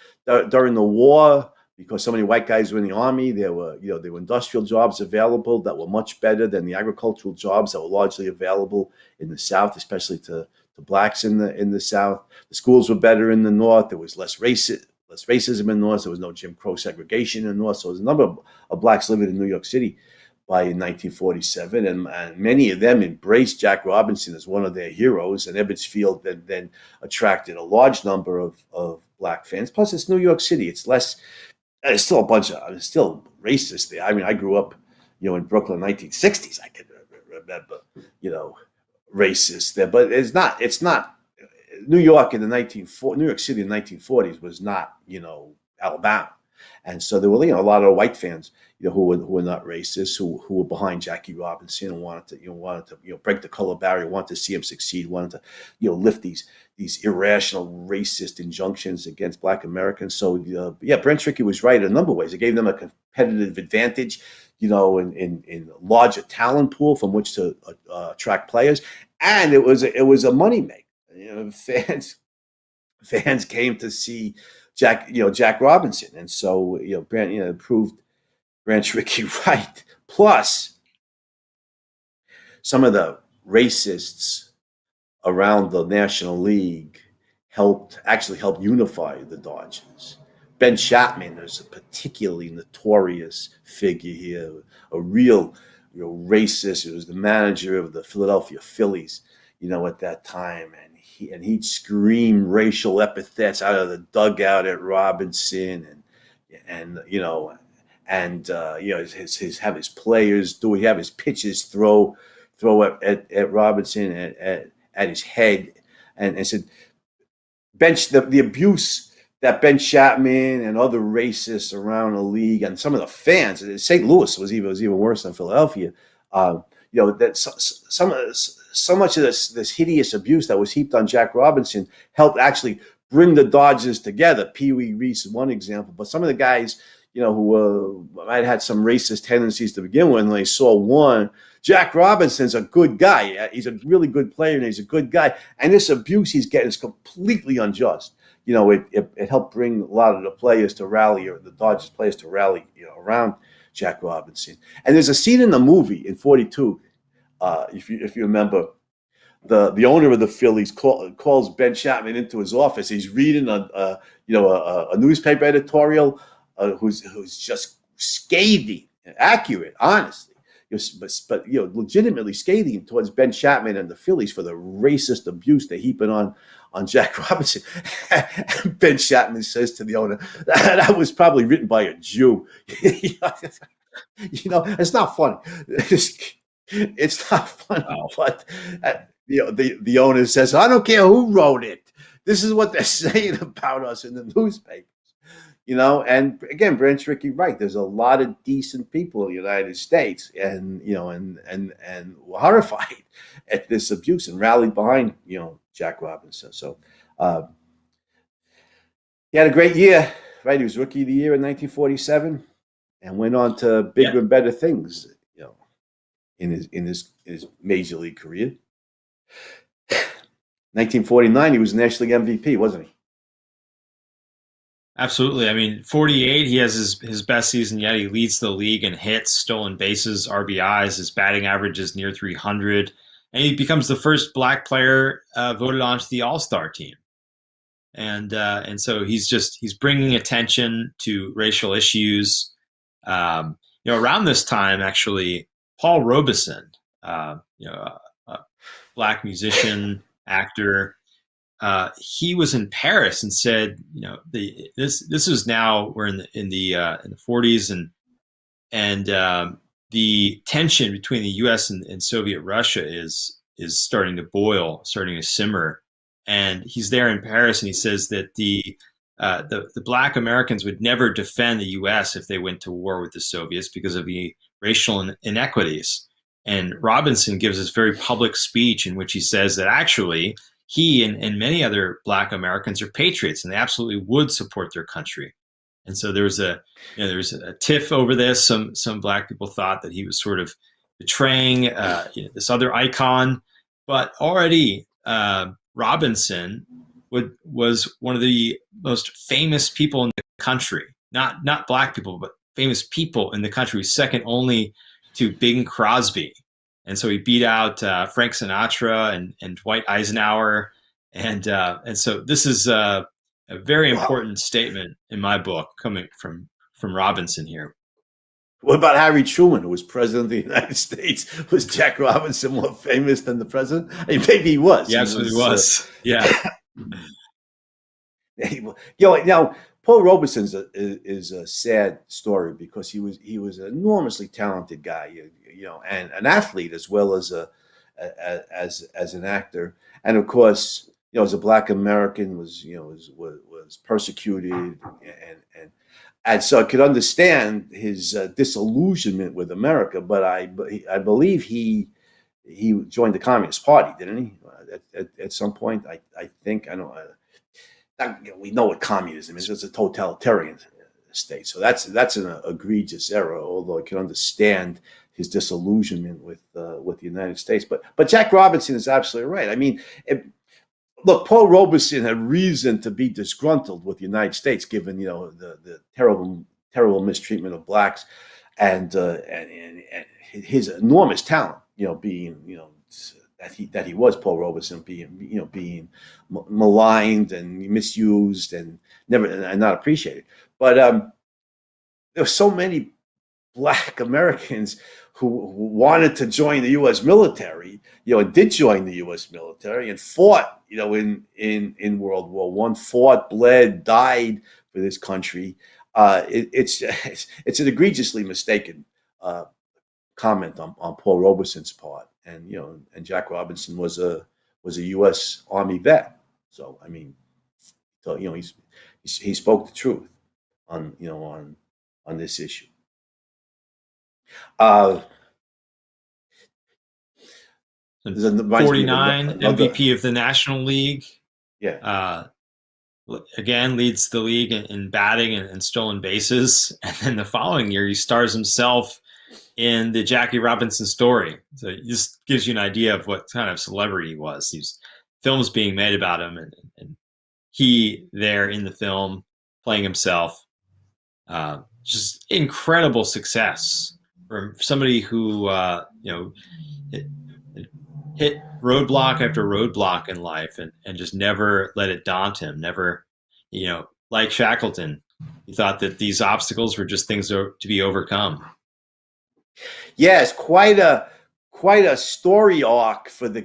during the war because so many white guys were in the army. There were industrial jobs available that were much better than the agricultural jobs that were largely available in the South, especially to blacks in the South. The schools were better in the North. There was less racism in the North. There was no Jim Crow segregation in the North. So there's a number of blacks living in New York City by 1947, and many of them embraced Jack Robinson as one of their heroes. And Ebbets Field then attracted a large number of black fans. Plus, it's New York City. It's still a bunch of, it's still racist there. I mean, I grew up, in Brooklyn, 1960s. I can remember, racist there, but it's not New York in the 1940s. New York City in the 1940s was not, Alabama. And so there were, a lot of white fans, who were not racist, who were behind Jackie Robinson and wanted to break the color barrier, wanted to see him succeed, wanted to, lift these irrational racist injunctions against Black Americans. So yeah, Brent Trickey was right in a number of ways. It gave them a competitive advantage, in larger talent pool from which to attract players, and it was a moneymaker. Fans came to see Jack Robinson, and so Brant proved Branch Rickey right. Plus, some of the racists around the National League actually helped unify the Dodgers. Ben Chapman is a particularly notorious figure here, a real racist. He was the manager of the Philadelphia Phillies, at that time, and he'd scream racial epithets out of the dugout at Robinson, and have his players have his pitches throw at Robinson at his head, and said the abuse that Ben Chapman and other racists around the league and some of the fans. St. Louis was even worse than Philadelphia. That so much of this hideous abuse that was heaped on Jack Robinson helped actually bring the Dodgers together. Pee Wee Reese is one example, but some of the guys, who might have had some racist tendencies to begin with, when they saw one, Jack Robinson's a good guy. He's a really good player, and he's a good guy. And this abuse he's getting is completely unjust. It helped bring a lot of the players to rally, or the Dodgers players to rally, around Jack Robinson. And there's a scene in the movie in '42, if you remember. The owner of the Phillies calls Ben Chapman into his office. He's reading a newspaper editorial, who's just scathing, accurate, honestly, but legitimately scathing towards Ben Chapman and the Phillies for the racist abuse they're heaping on Jack Robinson. Ben Chapman says to the owner, "That was probably written by a Jew." It's not funny. It's not funny, wow. But the owner says, "I don't care who wrote it. This is what they're saying about us in the newspapers." And again, Branch Rickey, right? There's a lot of decent people in the United States, and were horrified at this abuse and rallied behind Jack Robinson. So he had a great year, right? He was Rookie of the Year in 1947, and went on to bigger and better things, in his major league career. 1949, he was National League MVP, wasn't he? Absolutely. I mean, 48, he has his best season yet. He leads the league in hits, stolen bases, RBIs. His batting average is near 300. And he becomes the first black player voted onto the All-Star team. And so he's bringing attention to racial issues. Around this time, actually, Paul Robeson, a black musician, actor, he was in Paris and said, this is now, we're in the 40s, and the tension between the U.S. and Soviet Russia is starting to boil, starting to simmer. And he's there in Paris, and he says that the black Americans would never defend the U.S. if they went to war with the Soviets because of the racial inequities. And Robinson gives this very public speech in which he says that actually he and many other black Americans are patriots, and they absolutely would support their country. And so there's a tiff over this. Some black people thought that he was sort of betraying this other icon, but already Robinson was one of the most famous people in the country. Not black people, but famous people in the country, second only to Bing Crosby. And so he beat out Frank Sinatra and Dwight Eisenhower, and so this is a very Wow. important statement in my book coming from Robinson here. What about Harry Truman, who was president of the United States? Was Jack Robinson more famous than the president? I mean, maybe he was. He He absolutely was. was. Yeah. Now Paul Robeson's is a sad story because he was an enormously talented guy, and an athlete as well as as an actor, and of course, as a Black American, was persecuted, and so I could understand his disillusionment with America, but I believe he joined the Communist Party, didn't he? At some point, I think I know. We know what communism is. It's a totalitarian state. So that's an egregious error. Although I can understand his disillusionment with the United States. But Jack Robinson is absolutely right. I mean, look, Paul Robeson had reason to be disgruntled with the United States, given the terrible mistreatment of blacks, and his enormous talent. Being that he was Paul Robeson being maligned and misused and never and not appreciated. But there were so many Black Americans who wanted to join the U.S. military, and did join the U.S. military and fought, in World War One, fought, bled, died for this country. It's an egregiously mistaken comment on Paul Robeson's part, and Jack Robinson was a U.S. Army vet, so I mean, so he spoke the truth on this issue. Uh, reminds me of 49 another. MVP of the National League. Yeah. Again, leads the league in batting and stolen bases. And then the following year, he stars himself in the Jackie Robinson story. So it just gives you an idea of what kind of celebrity he was. These films being made about him, and he there in the film playing himself. Just incredible success from somebody who hit roadblock after roadblock in life, and just never let it daunt him. Never, like Shackleton, he thought that these obstacles were just things to be overcome. Yes, quite a story arc for the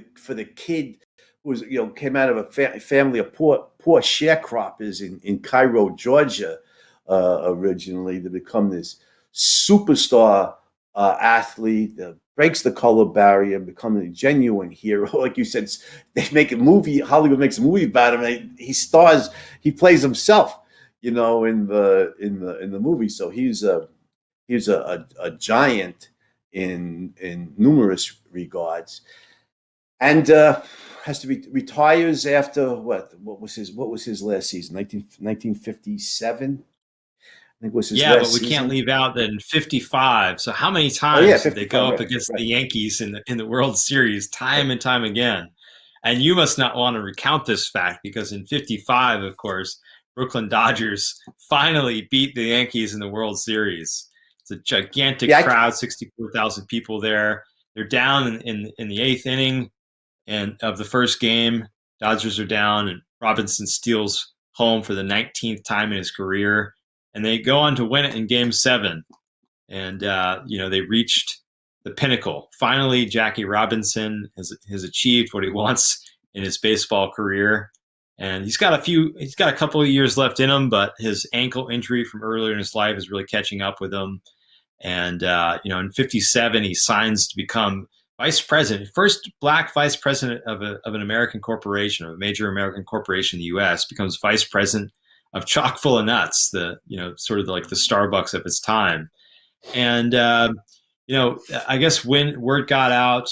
kid who was came out of a family of poor sharecroppers in Cairo, Georgia, originally, to become this superstar athlete, breaks the color barrier, becomes a genuine hero. Like you said, they make a movie. Hollywood makes a movie about him. He stars. He plays himself. In the movie. So he's a giant in numerous regards, and has to be retires after what was his last season? 1957. I think was his Yeah, last but we season. can't leave out that in 55. So how many times did they go up right, against right. the Yankees in the World Series, time and time again? And you must not want to recount this fact, because in 55, of course, Brooklyn Dodgers finally beat the Yankees in the World Series. It's a gigantic crowd, 64,000 people there. They're down in the eighth inning and of the first game. Dodgers are down, and Robinson steals home for the 19th time in his career. And they go on to win it in Game 7. And, they reached the pinnacle. Finally, Jackie Robinson has achieved what he wants in his baseball career. And he's got a couple of years left in him, but his ankle injury from earlier in his life is really catching up with him. And, in 57, he signs to become vice president, first Black vice president of an American corporation, of a major American corporation in the U.S., becomes vice president of Chock full of Nuts, sort of like the Starbucks of its time. And, I guess when word got out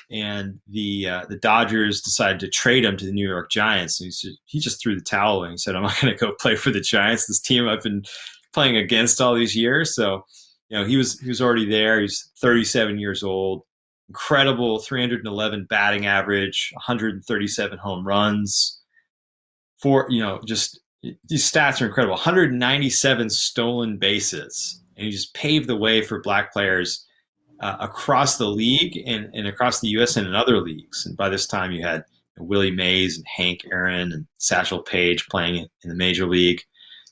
and the Dodgers decided to trade him to the New York Giants, and he just threw the towel in. He said, "I'm not going to go play for the Giants, this team I've been playing against all these years. So, he was already there. He's 37 years old. Incredible 311 batting average, 137 home runs. Just these stats are incredible. 197 stolen bases, and he just paved the way for black players across the league and across the U.S. and in other leagues. And by this time, you had Willie Mays and Hank Aaron and Satchel Paige playing in the major league.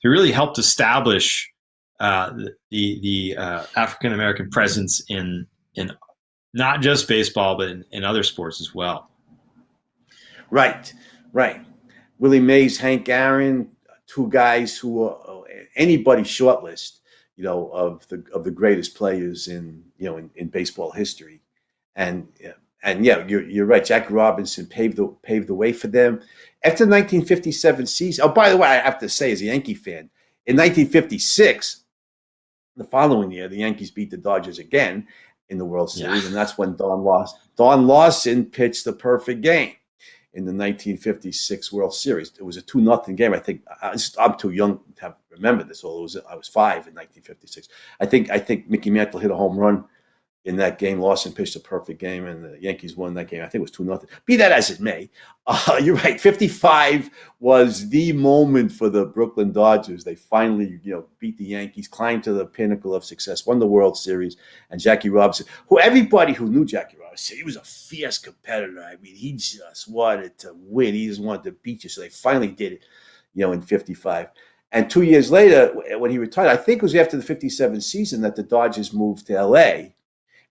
He really helped establish the African American presence in not just baseball, but in other sports as well. Right. Willie Mays, Hank Aaron, two guys who are anybody shortlist, of the greatest players in baseball history, and yeah, you're right. Jackie Robinson paved the way for them after the 1957 season. Oh, by the way, I have to say, as a Yankee fan, in 1956, the following year, the Yankees beat the Dodgers again in the World Series, and that's when Don Lawson pitched the perfect game in the 1956 World Series. It was a 2-0 game. I think I'm too young to remember this. Although I was 5 in 1956. I think Mickey Mantle hit a home run in that game. Lawson pitched a perfect game, and the Yankees won that game. I think it was 2-0. Be that as it may, you're right. 55 was the moment for the Brooklyn Dodgers. They finally, beat the Yankees, climbed to the pinnacle of success, won the World Series, and Jackie Robinson, everybody who knew Jackie Robinson, he was a fierce competitor. I mean, he just wanted to win. He just wanted to beat you. So they finally did it, in 55. And 2 years later, when he retired, I think it was after the 57 season that the Dodgers moved to L.A.,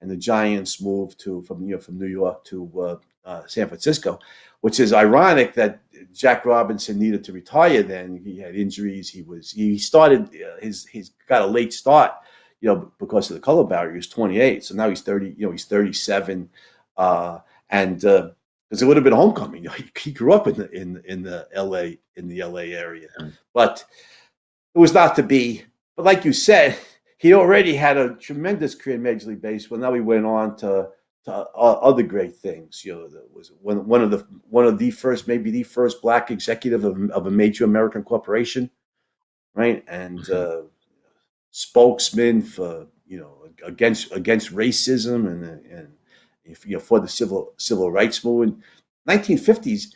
and the Giants moved from New York to San Francisco, which is ironic that Jack Robinson needed to retire. Then he had injuries. He started he's got a late start, because of the color barrier. He was 28, so now he's 30. He's 37, and because it would have been homecoming. He grew up in the LA area, but it was not to be. But like you said, he already had a tremendous career in Major League Baseball. Now he went on to other great things. Was one of the first, maybe the first black executive of a major American corporation, right? And spokesman for against racism and for the civil rights movement. 1950s.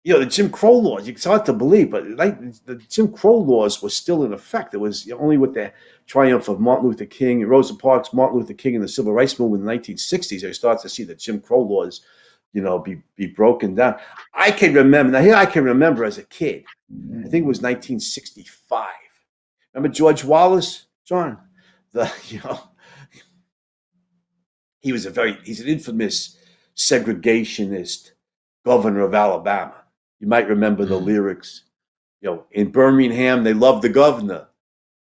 The Jim Crow laws, it's hard to believe, but the Jim Crow laws were still in effect. It was only with the triumph of Martin Luther King, Rosa Parks, Martin Luther King, and the Civil Rights Movement in the 1960s, they started to see the Jim Crow laws, be broken down. I can remember as a kid, I think it was 1965. Remember George Wallace, John? He's an infamous segregationist governor of Alabama. You might remember the lyrics, in Birmingham, they loved the governor,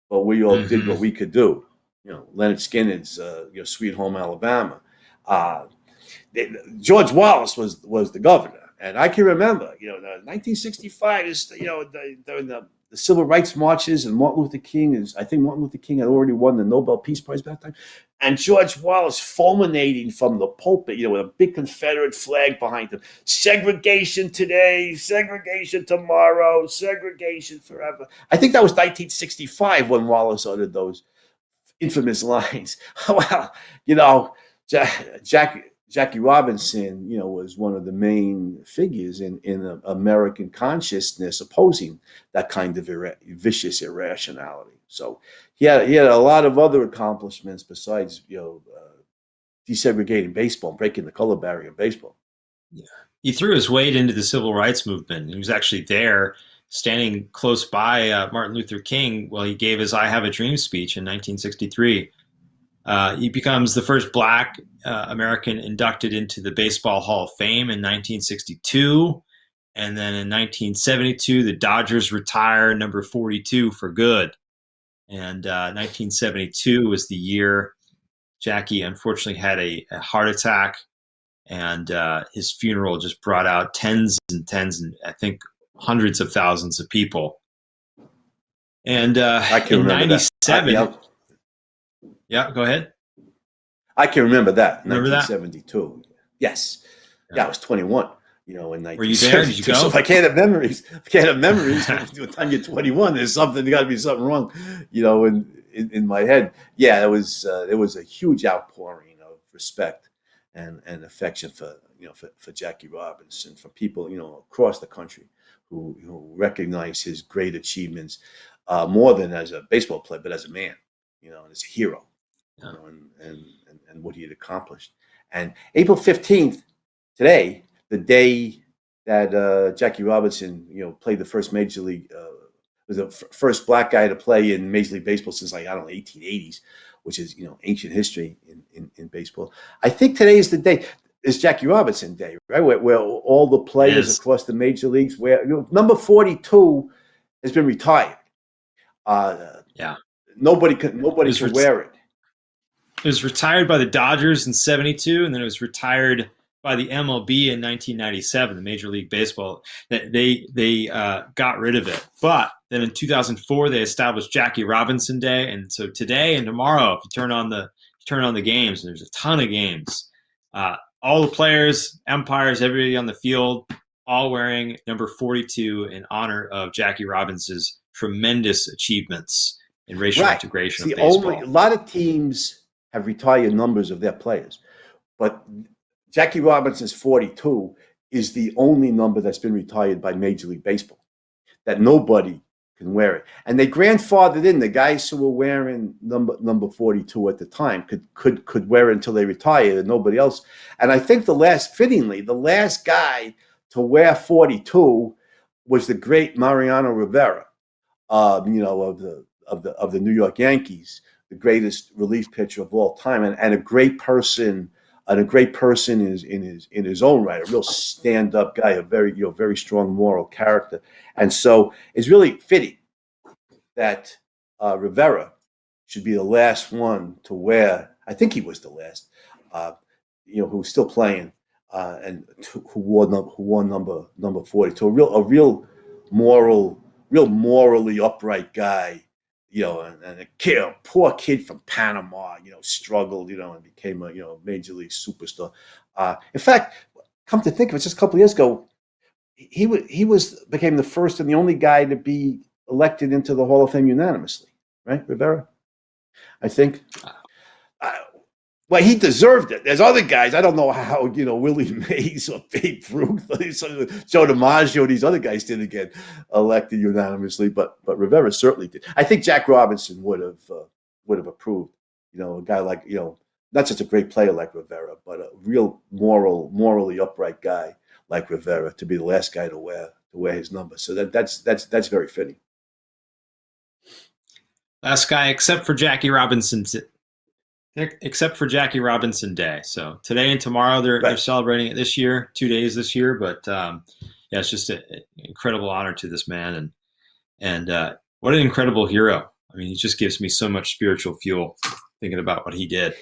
but we all did what we could do. Leonard Skinner's, Sweet Home Alabama. George Wallace was the governor. And I can remember, 1965 is, during the civil rights marches, and Martin Luther King had already won the Nobel Peace Prize back then. And George Wallace fulminating from the pulpit, with a big Confederate flag behind him. Segregation today, segregation tomorrow, segregation forever. I think that was 1965 when Wallace uttered those infamous lines. Well, Jackie Robinson, was one of the main figures in American consciousness opposing that kind of vicious irrationality. So he had a lot of other accomplishments besides, desegregating baseball and breaking the color barrier in baseball. Yeah. He threw his weight into the civil rights movement. He was actually there, standing close by Martin Luther King while he gave his "I Have a Dream" speech in 1963. He becomes the first black American inducted into the Baseball Hall of Fame in 1962. And then in 1972, the Dodgers retire number 42 for good. And 1972 was the year Jackie unfortunately had a heart attack, and his funeral just brought out tens and I think hundreds of thousands of people. And I can in remember 97, that. Yeah, go ahead. I can remember that. Remember 1972. That? Yes. Yeah, I was 21. in Were you there? Did you 1972. go? So if I can't have memories, by the time you're 21, there's got to be something wrong, in my head. Yeah, there was a huge outpouring of respect and affection for Jackie Robinson from people, across the country who recognize his great achievements, more than as a baseball player, but as a man, and as a hero, Yeah. And what he had accomplished. And April 15th, today, the day that Jackie Robinson, played the first major league, was the first black guy to play in Major League Baseball since, like, I don't know, 1880s, which is, ancient history in baseball. I think today is the day. Is Jackie Robinson Day, right? Where all the players across the major leagues, where number 42 has been retired. Yeah. Nobody could wear it. It was retired by the Dodgers in '72, and then it was retired by the MLB in 1997, the Major League Baseball. They got rid of it, but then in 2004 they established Jackie Robinson Day, and so today and tomorrow, if you turn on the games, and there's a ton of games, all the players, umpires, everybody on the field, all wearing number 42 in honor of Jackie Robinson's tremendous achievements in racial integration of baseball. A lot of teams have retired numbers of their players, but Jackie Robinson's 42 is the only number that's been retired by Major League Baseball, that nobody can wear it. And they grandfathered in the guys who were wearing number 42 at the time could wear it until they retired, and nobody else. And I think the last guy to wear 42 was the great Mariano Rivera, of the New York Yankees, the greatest relief pitcher of all time, and a great person. And a great person in his own right, a real stand-up guy, a very strong moral character. And so it's really fitting that Rivera should be the last one to wear. I think he was the last, who was still playing, and who wore number 42. A real morally upright guy. And a poor kid from Panama, struggled, and became a major league superstar. In fact, come to think of it, just a couple of years ago, he became the first and the only guy to be elected into the Hall of Fame unanimously, right, Rivera? I think. Well, he deserved it. There's other guys. I don't know how, Willie Mays or Babe Ruth, Joe DiMaggio, these other guys didn't get elected unanimously, but Rivera certainly did. I think Jack Robinson would have approved, a guy like, not just a great player like Rivera, but a real morally upright guy like Rivera to be the last guy to wear his number. So that's very fitting. Last guy, except for Jackie Robinson Day. So today and tomorrow they're celebrating it this year, 2 days this year. But it's just an incredible honor to this man, and what an incredible hero. I mean, he just gives me so much spiritual fuel thinking about what he did.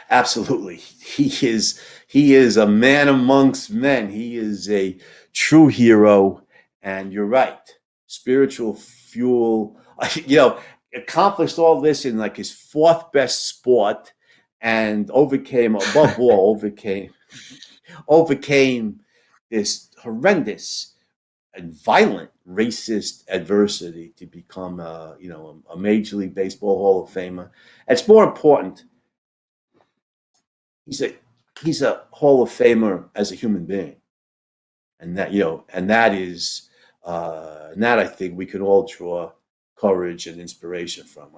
Absolutely, he is a man amongst men. He is a true hero, and you're right. Spiritual fuel, accomplished all this in like his fourth best sport, and overcame this horrendous and violent racist adversity to become a Major League Baseball Hall of Famer. It's more important. He's a Hall of Famer as a human being, and that I think we can all draw courage and inspiration from.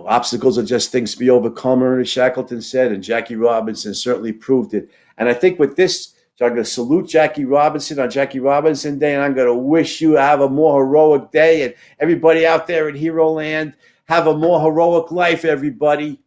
Obstacles are just things to be overcome, Ernest Shackleton said, and Jackie Robinson certainly proved it. And I think with this, I'm going to salute Jackie Robinson on Jackie Robinson Day, and I'm going to wish you have a more heroic day. And everybody out there in Hero Land, have a more heroic life, everybody.